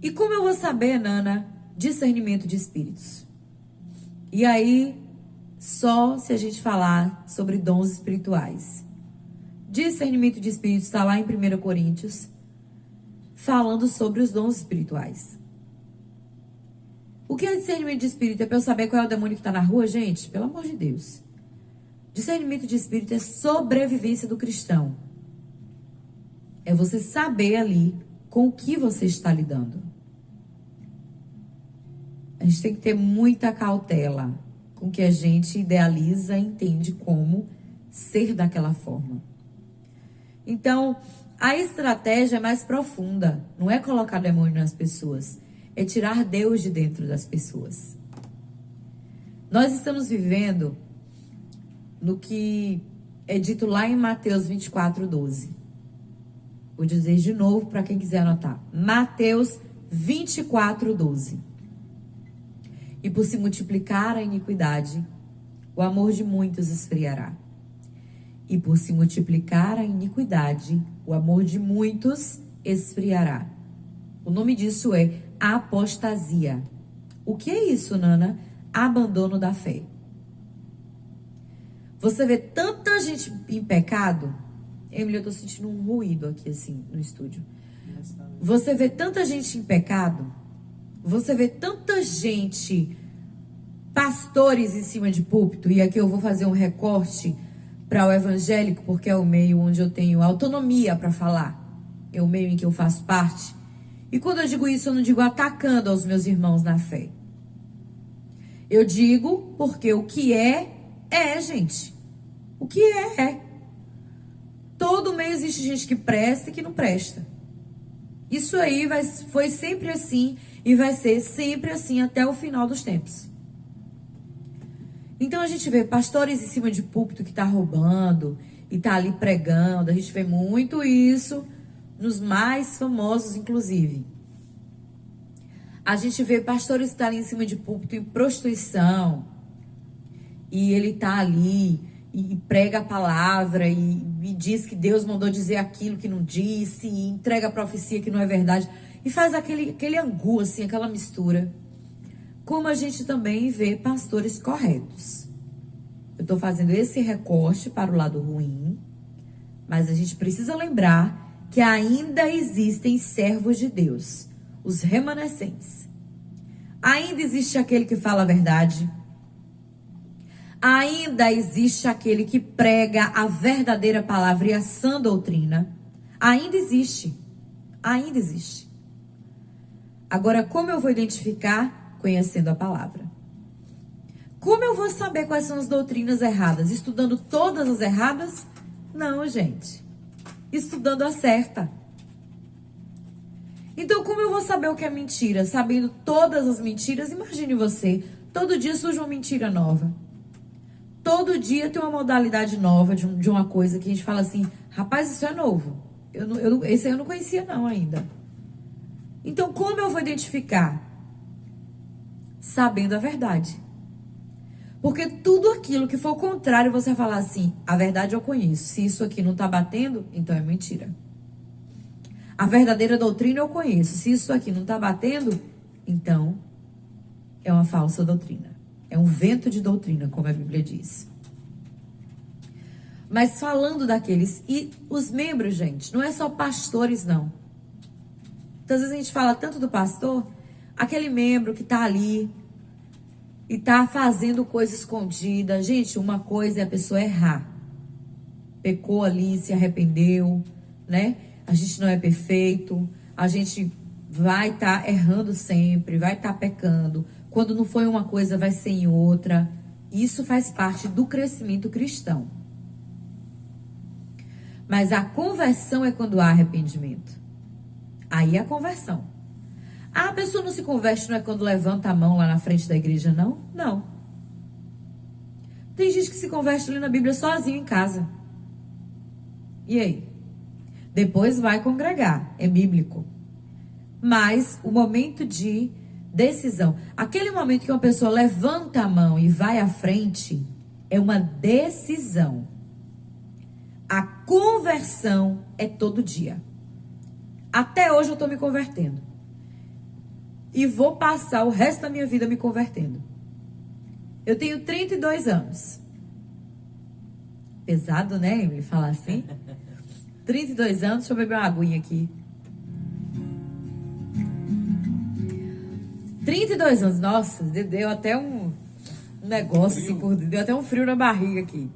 E como eu vou saber, Nana, discernimento de espíritos? E aí, só se a gente falar sobre dons espirituais. Discernimento de espíritos está lá em 1 Coríntios, falando sobre os dons espirituais. O que é discernimento de espírito? É para eu saber qual é o demônio que está na rua, gente? Pelo amor de Deus. Discernimento de espírito é sobrevivência do cristão. É você saber ali com o que você está lidando. A gente tem que ter muita cautela com o que a gente idealiza e entende como ser daquela forma. Então, a estratégia é mais profunda. Não é colocar demônio nas pessoas. É tirar Deus de dentro das pessoas. Nós estamos vivendo no que é dito lá em Mateus 24:12. Vou dizer de novo para quem quiser anotar. Mateus 24:12. E por se multiplicar a iniquidade, o amor de muitos esfriará. E por se multiplicar a iniquidade, o amor de muitos esfriará. O nome disso é apostasia. O que é isso, Nana? Abandono da fé. Você vê tanta gente em pecado. Emily, eu tô sentindo um ruído aqui, assim, no estúdio. Você vê tanta gente em pecado. Você vê tanta gente, pastores em cima de púlpito. E aqui eu vou fazer um recorte para o evangélico, porque é o meio onde eu tenho autonomia para falar. É o meio em que eu faço parte. E quando eu digo isso, eu não digo atacando aos meus irmãos na fé. Eu digo porque o que é, gente. O que é. Todo meio existe gente que presta e que não presta. Isso aí foi sempre assim e vai ser sempre assim até o final dos tempos. Então a gente vê pastores em cima de púlpito que tá roubando e tá ali pregando. A gente vê muito isso nos mais famosos, inclusive. A gente vê pastores que estão ali em cima de púlpito em prostituição. E ele tá ali e prega a palavra e diz que Deus mandou dizer aquilo que não disse, e entrega a profecia que não é verdade. E faz aquele angu, assim, aquela mistura. Como a gente também vê pastores corretos. Eu estou fazendo esse recorte para o lado ruim, mas a gente precisa lembrar que ainda existem servos de Deus, os remanescentes. Ainda existe aquele que fala a verdade. Ainda existe aquele que prega a verdadeira palavra e a sã doutrina. Ainda existe. Ainda existe. Agora, como eu vou identificar? Conhecendo a palavra. Como eu vou saber quais são as doutrinas erradas? Estudando todas as erradas? Não, gente. Estudando a certa. Então, como eu vou saber o que é mentira? Sabendo todas as mentiras? Imagine você, todo dia surge uma mentira nova. Todo dia tem uma modalidade nova de uma coisa que a gente fala assim, rapaz, isso é novo. Esse aí eu não conhecia não ainda. Então, como eu vou identificar? Sabendo a verdade. Porque tudo aquilo que for contrário, você vai falar assim, a verdade eu conheço. Se isso aqui não está batendo, então é mentira. A verdadeira doutrina eu conheço. Se isso aqui não está batendo, então é uma falsa doutrina. É um vento de doutrina, como a Bíblia diz. Mas falando daqueles, e os membros, gente, não é só pastores, não. Então, às vezes a gente fala tanto do pastor, aquele membro que está ali e está fazendo coisa escondida. Gente, uma coisa é a pessoa errar. Pecou ali, se arrependeu, né? A gente não é perfeito, a gente vai estar errando sempre, vai estar pecando. Quando não foi uma coisa, vai ser em outra. Isso faz parte do crescimento cristão. Mas a conversão é quando há arrependimento. Aí é a conversão. A pessoa não se converte, não é quando levanta a mão lá na frente da igreja, não? Não. Tem gente que se converte ali na Bíblia sozinho em casa. E aí? Depois vai congregar, é bíblico. mas o momento de decisão, aquele momento que uma pessoa levanta a mão e vai à frente, é uma decisão. A conversão é todo dia. Até hoje eu estou me convertendo. E vou passar o resto da minha vida me convertendo. Eu tenho 32 anos. Pesado, né, Emily, falar assim? 32 anos, deixa eu beber uma aguinha aqui. 32 anos, nossa, deu até um negócio assim, deu até um frio na barriga aqui.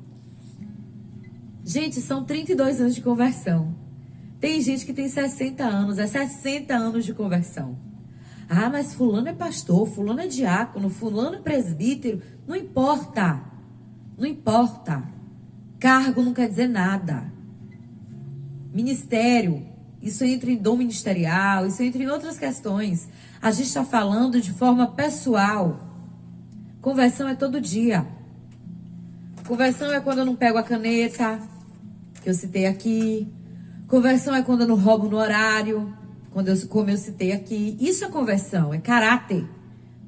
Gente, são 32 anos de conversão. Tem gente que tem 60 anos, é 60 anos de conversão. Ah, mas fulano é pastor, fulano é diácono, fulano é presbítero. Não importa. Não importa. Cargo não quer dizer nada. Ministério, isso entra em dom ministerial, isso entra em outras questões. A gente está falando de forma pessoal. Conversão é todo dia. Conversão é quando eu não pego a caneta, que eu citei aqui. Conversão é quando eu não roubo no horário, como eu citei aqui. Isso é conversão, é caráter.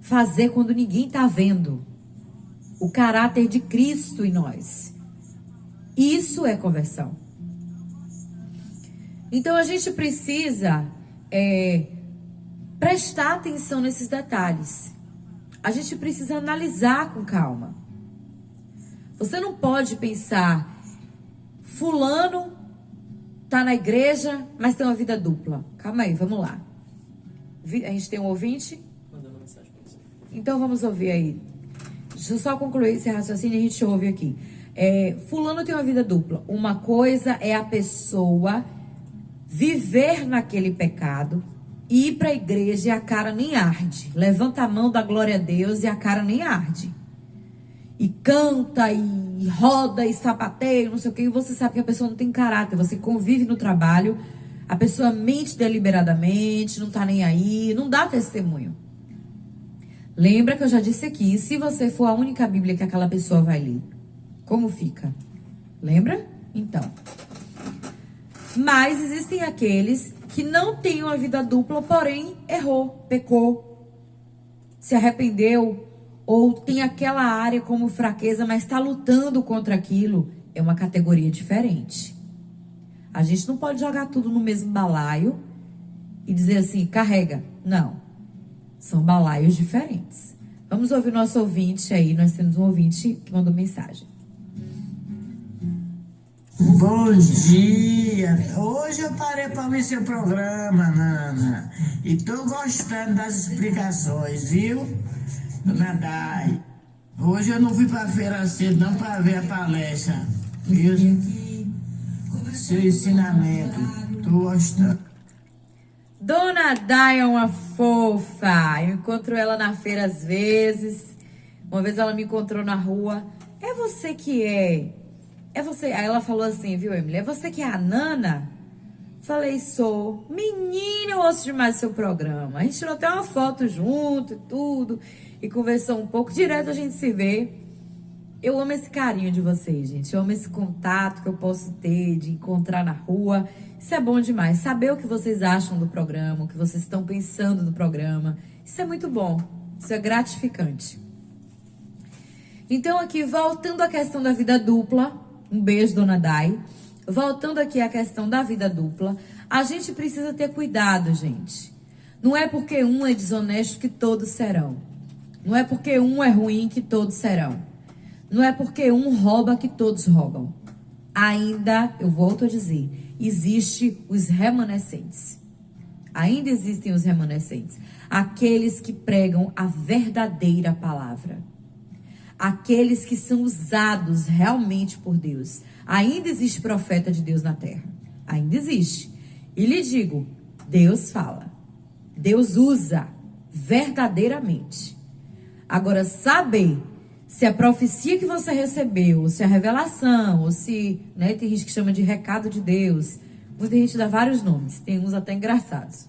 Fazer quando ninguém está vendo. O caráter de Cristo em nós. Isso é conversão. Então a gente precisa prestar atenção nesses detalhes. A gente precisa analisar com calma. Você não pode pensar, fulano tá na igreja, mas tem uma vida dupla. Calma aí, vamos lá. A gente tem um ouvinte? Mandando mensagem pra você. Então vamos ouvir aí. Deixa eu só concluir esse raciocínio e a gente ouve aqui. Fulano tem uma vida dupla. Uma coisa é a pessoa viver naquele pecado e ir para a igreja e a cara nem arde. Levanta a mão, dá glória a Deus e a cara nem arde. E canta e roda e sapateia, não sei o que, e você sabe que a pessoa não tem caráter. Você convive no trabalho, a pessoa mente deliberadamente, não tá nem aí, não dá testemunho. Lembra que eu já disse aqui, se você for a única Bíblia que aquela pessoa vai ler, como fica? Lembra? Então. Mas existem aqueles que não têm uma vida dupla, porém errou, pecou, se arrependeu, ou tem aquela área como fraqueza, mas está lutando contra aquilo. É uma categoria diferente. A gente não pode jogar tudo no mesmo balaio e dizer assim, carrega. Não. São balaios diferentes. Vamos ouvir o nosso ouvinte aí. Nós temos um ouvinte que mandou mensagem. Bom dia! Hoje eu parei para ver seu programa, Nana. E tô gostando das explicações, viu? Dona Dai. Hoje eu não fui para a feira cedo, não, para ver a palestra. Viu? Seu ensinamento. Tô gostando. Dona Dai é uma fofa. Eu encontro ela na feira às vezes. Uma vez ela me encontrou na rua. É você que é... É você. Aí ela falou assim, viu, Emily? É você que é a Nana? Falei, sou. Menina, eu ouço demais seu programa. A gente tirou até uma foto junto e tudo. E conversou um pouco. Direto a gente se vê. Eu amo esse carinho de vocês, gente. Eu amo esse contato que eu posso ter, de encontrar na rua. Isso é bom demais. Saber o que vocês acham do programa, o que vocês estão pensando do programa. Isso é muito bom. Isso é gratificante. Então, aqui, voltando à questão da vida dupla. Um beijo, Dona Dai. Voltando aqui à questão da vida dupla, a gente precisa ter cuidado, gente. Não é porque um é desonesto que todos serão. Não é porque um é ruim que todos serão. Não é porque um rouba que todos roubam. Ainda, eu volto a dizer, existe os remanescentes. Ainda existem os remanescentes. Aqueles que pregam a verdadeira palavra. Aqueles que são usados realmente por Deus. Ainda existe profeta de Deus na terra. Ainda existe. E lhe digo, Deus fala. Deus usa verdadeiramente. Agora, saber se a profecia que você recebeu, ou se a revelação, ou se, né, tem gente que chama de recado de Deus. Muita gente dá vários nomes. Tem uns até engraçados.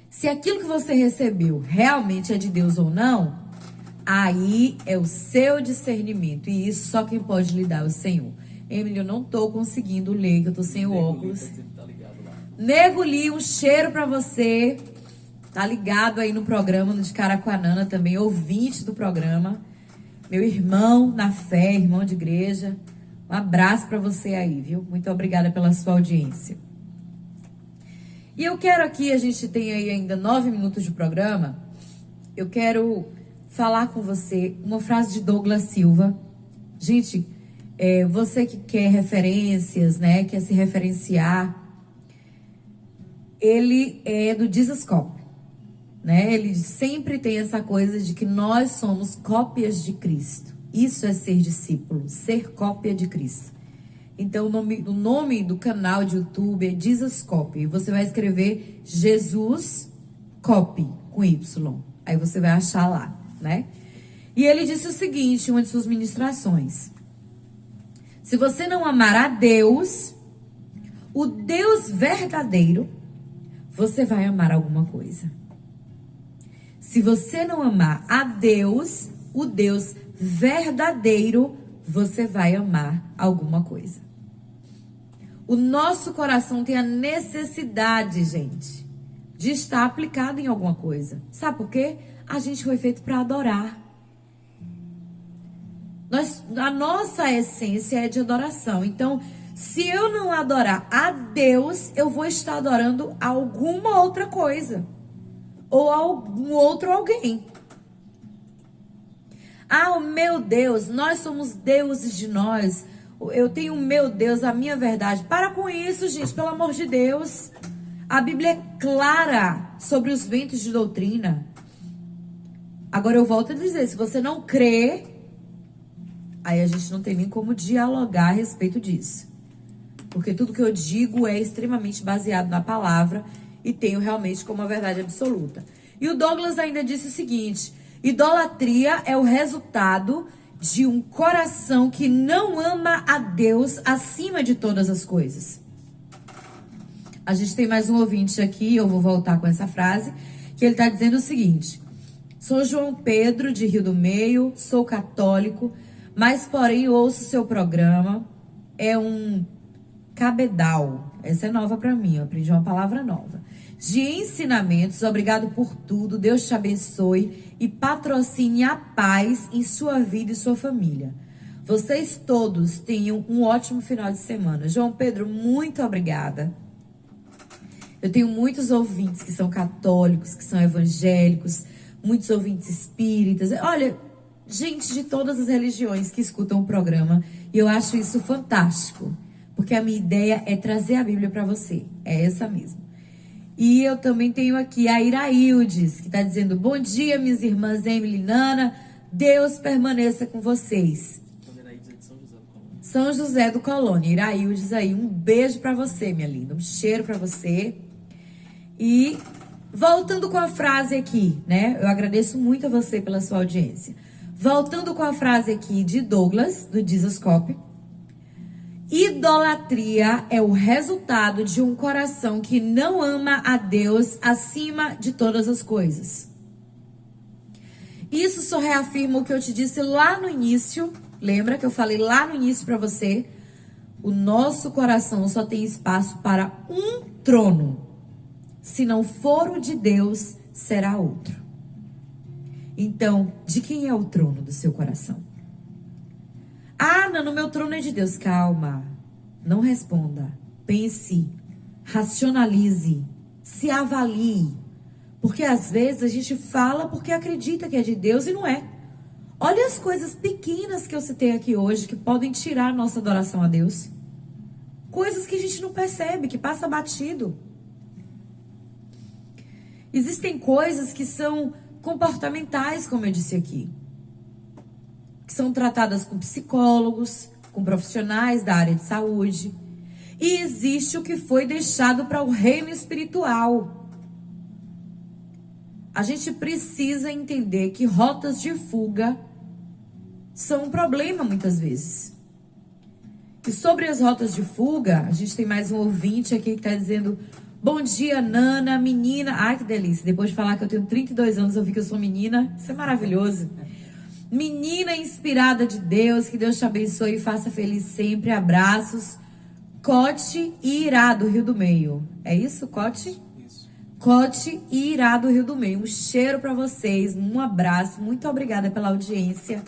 Se aquilo que você recebeu realmente é de Deus ou não... Aí é o seu discernimento. E isso só quem pode lhe dar é o Senhor. Emily, eu não tô conseguindo ler, que eu tô sem o óculos. Nego Li, um cheiro pra você. Tá ligado aí no programa, no De Cara com a Nana também, ouvinte do programa. Meu irmão na fé, irmão de igreja. Um abraço pra você aí, viu? Muito obrigada pela sua audiência. E eu quero aqui, a gente tem aí ainda 9 minutos de programa. Eu quero falar com você uma frase de Douglas Silva. Gente, você que quer referências, né? Quer se referenciar. Ele é do Jesus Cop, né? Ele sempre tem essa coisa de que nós somos cópias de Cristo. Isso é ser discípulo, ser cópia de Cristo. Então, o nome do canal de YouTube é Jesus Cop. E você vai escrever Jesus Cop, com Y. Aí você vai achar lá, né? E ele disse o seguinte, em uma de suas ministrações. Se você não amar a Deus, o Deus verdadeiro, você vai amar alguma coisa. Se você não amar a Deus, o Deus verdadeiro, você vai amar alguma coisa. O nosso coração tem a necessidade, gente, de estar aplicado em alguma coisa. Sabe por quê? A gente foi feito para adorar. A nossa essência é de adoração. Então, se eu não adorar a Deus, eu vou estar adorando alguma outra coisa. Ou algum outro alguém. Ah, o meu Deus, nós somos deuses de nós. Eu tenho o meu Deus, a minha verdade. Para com isso, gente, pelo amor de Deus. A Bíblia é clara sobre os ventos de doutrina. Agora eu volto a dizer, se você não crê, aí a gente não tem nem como dialogar a respeito disso. Porque tudo que eu digo é extremamente baseado na palavra e tenho realmente como a verdade absoluta. E o Douglas ainda disse o seguinte: idolatria é o resultado de um coração que não ama a Deus acima de todas as coisas. A gente tem mais um ouvinte aqui, eu vou voltar com essa frase, que ele está dizendo o seguinte: sou João Pedro, de Rio do Meio, sou católico, mas porém ouço seu programa, é um cabedal. Essa é nova para mim, eu aprendi uma palavra nova. De ensinamentos, obrigado por tudo, Deus te abençoe e patrocine a paz em sua vida e sua família. Vocês todos tenham um ótimo final de semana. João Pedro, muito obrigada. Eu tenho muitos ouvintes que são católicos, que são evangélicos, muitos ouvintes espíritas. Olha, gente de todas as religiões que escutam o programa, e eu acho isso fantástico, porque a minha ideia é trazer a Bíblia para você. É essa mesmo. E eu também tenho aqui a Iraildes, que está dizendo: bom dia, minhas irmãs Emily e Nana, Deus permaneça com vocês. São José do Colônia. Iraildes aí, um beijo para você, minha linda, um cheiro para você. E voltando com a frase aqui, né? Eu agradeço muito a você pela sua audiência. Voltando com a frase aqui de Douglas, do Jesus Cop. Idolatria é o resultado de um coração que não ama a Deus acima de todas as coisas. Isso só reafirma o que eu te disse lá no início. Lembra que eu falei lá no início para você? O nosso coração só tem espaço para um trono. Se não for o de Deus, será outro. Então, de quem é o trono do seu coração? Ah, não, no meu trono é de Deus. Calma, não responda. Pense, racionalize, se avalie. Porque às vezes a gente fala porque acredita que é de Deus e não é. Olha as coisas pequenas que eu citei aqui hoje que podem tirar a nossa adoração a Deus. Coisas que a gente não percebe, que passa batido. Existem coisas que são comportamentais, como eu disse aqui, que são tratadas com psicólogos, com profissionais da área de saúde. E existe o que foi deixado para o reino espiritual. A gente precisa entender que rotas de fuga são um problema muitas vezes. E sobre as rotas de fuga, a gente tem mais um ouvinte aqui que está dizendo: bom dia, Nana, menina. Ai, que delícia. Depois de falar que eu tenho 32 anos, eu vi que eu sou menina. Isso é maravilhoso. Menina inspirada de Deus, que Deus te abençoe e faça feliz sempre. Abraços. Cote e Irá, do Rio do Meio. É isso, Cote? Isso. Cote e Irá, do Rio do Meio. Um cheiro para vocês, um abraço. Muito obrigada pela audiência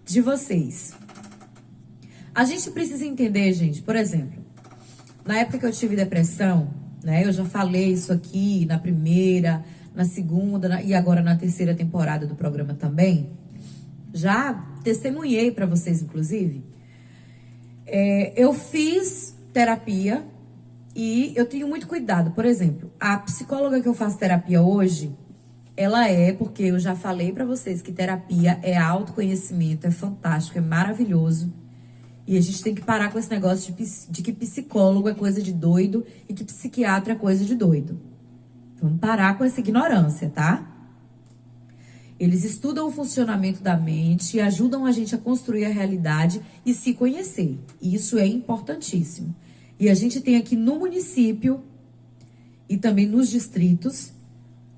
de vocês. A gente precisa entender, gente, por exemplo, na época que eu tive depressão, né, eu já falei isso aqui na primeira, na segunda e agora na terceira temporada do programa também. Já testemunhei para vocês, inclusive. Eu fiz terapia e eu tenho muito cuidado. Por exemplo, a psicóloga que eu faço terapia hoje, ela porque eu já falei para vocês que terapia é autoconhecimento, é fantástico, é maravilhoso. E a gente tem que parar com esse negócio de que psicólogo é coisa de doido e que psiquiatra é coisa de doido. Vamos parar com essa ignorância, tá? Eles estudam o funcionamento da mente e ajudam a gente a construir a realidade e se conhecer. E isso é importantíssimo. E a gente tem aqui no município e também nos distritos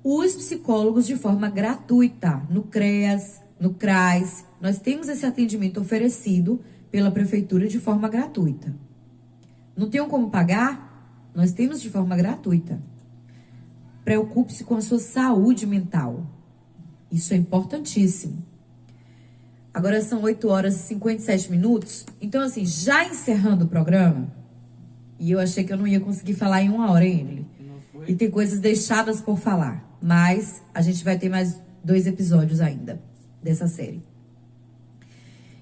os psicólogos de forma gratuita. No CREAS, no CRAS, nós temos esse atendimento oferecido pela prefeitura de forma gratuita. Não tem como pagar? Nós temos de forma gratuita. Preocupe-se com a sua saúde mental. Isso é importantíssimo. Agora são 8 horas e 57 minutos. Então, assim, já encerrando o programa, e eu achei que eu não ia conseguir falar em 1 hora, hein, Emily? E tem coisas deixadas por falar. Mas a gente vai ter mais 2 episódios ainda dessa série.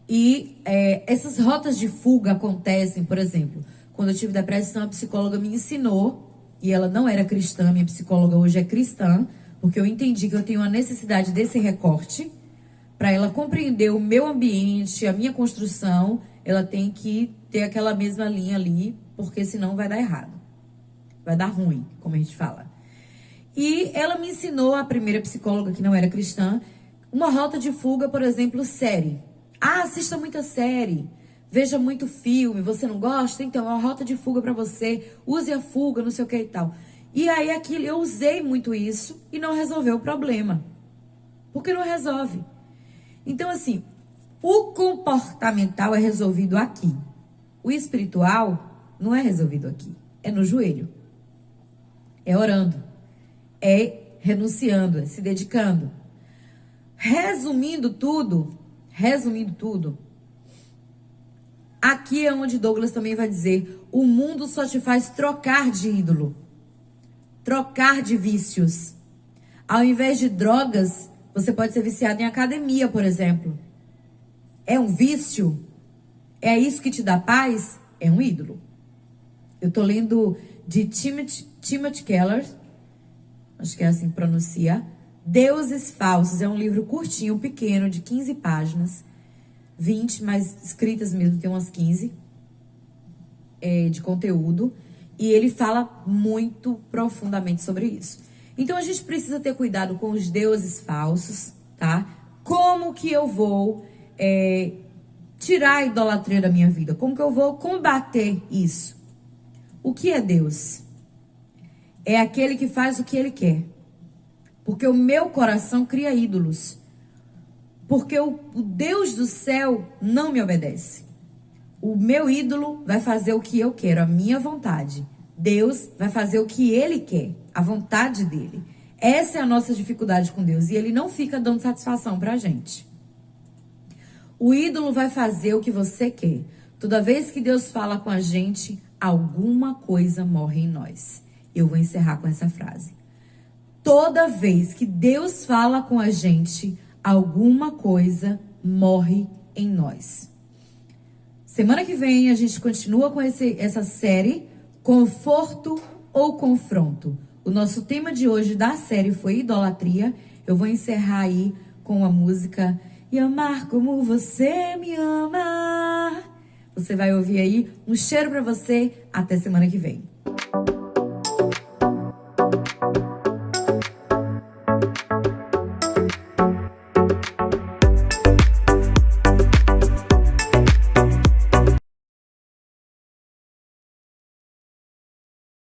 E essas rotas de fuga acontecem, por exemplo, quando eu tive depressão, a psicóloga me ensinou, e ela não era cristã, minha psicóloga hoje é cristã, porque eu entendi que eu tenho a necessidade desse recorte, para ela compreender o meu ambiente, a minha construção, ela tem que ter aquela mesma linha ali, porque senão vai dar errado. Vai dar ruim, como a gente fala. E ela me ensinou, a primeira psicóloga que não era cristã, uma rota de fuga, por exemplo, série. Ah, assista muita série, veja muito filme, você não gosta? Então, é uma rota de fuga para você, use a fuga, não sei o que e tal. E aí, eu usei muito isso e não resolveu o problema. Porque não resolve. Então, assim, o comportamental é resolvido aqui. O espiritual não é resolvido aqui. É no joelho. É orando. É renunciando, é se dedicando. Resumindo tudo, aqui é onde Douglas também vai dizer: o mundo só te faz trocar de ídolo, trocar de vícios. Ao invés de drogas, você pode ser viciado em academia, por exemplo. É um vício? É isso que te dá paz? É um ídolo. Eu tô lendo de Timothy Keller, acho que é assim que pronuncia, Deuses Falsos. É um livro curtinho, pequeno, de 15 páginas. 20, mas escritas mesmo, tem umas 15 de conteúdo. E ele fala muito profundamente sobre isso. Então, a gente precisa ter cuidado com os deuses falsos, tá? Como que eu vou tirar a idolatria da minha vida? Como que eu vou combater isso? O que é Deus? É aquele que faz o que ele quer. Porque o meu coração cria ídolos. Porque o Deus do céu não me obedece. O meu ídolo vai fazer o que eu quero, a minha vontade. Deus vai fazer o que ele quer, a vontade dele. Essa é a nossa dificuldade com Deus. E ele não fica dando satisfação pra gente. O ídolo vai fazer o que você quer. Toda vez que Deus fala com a gente, alguma coisa morre em nós. Eu vou encerrar com essa frase. Toda vez que Deus fala com a gente, alguma coisa morre em nós. Semana que vem a gente continua com essa série, Conforto ou Confronto. O nosso tema de hoje da série foi idolatria. Eu vou encerrar aí com a música E Amar Como Você Me Ama. Você vai ouvir aí. Um cheiro pra você. Até semana que vem.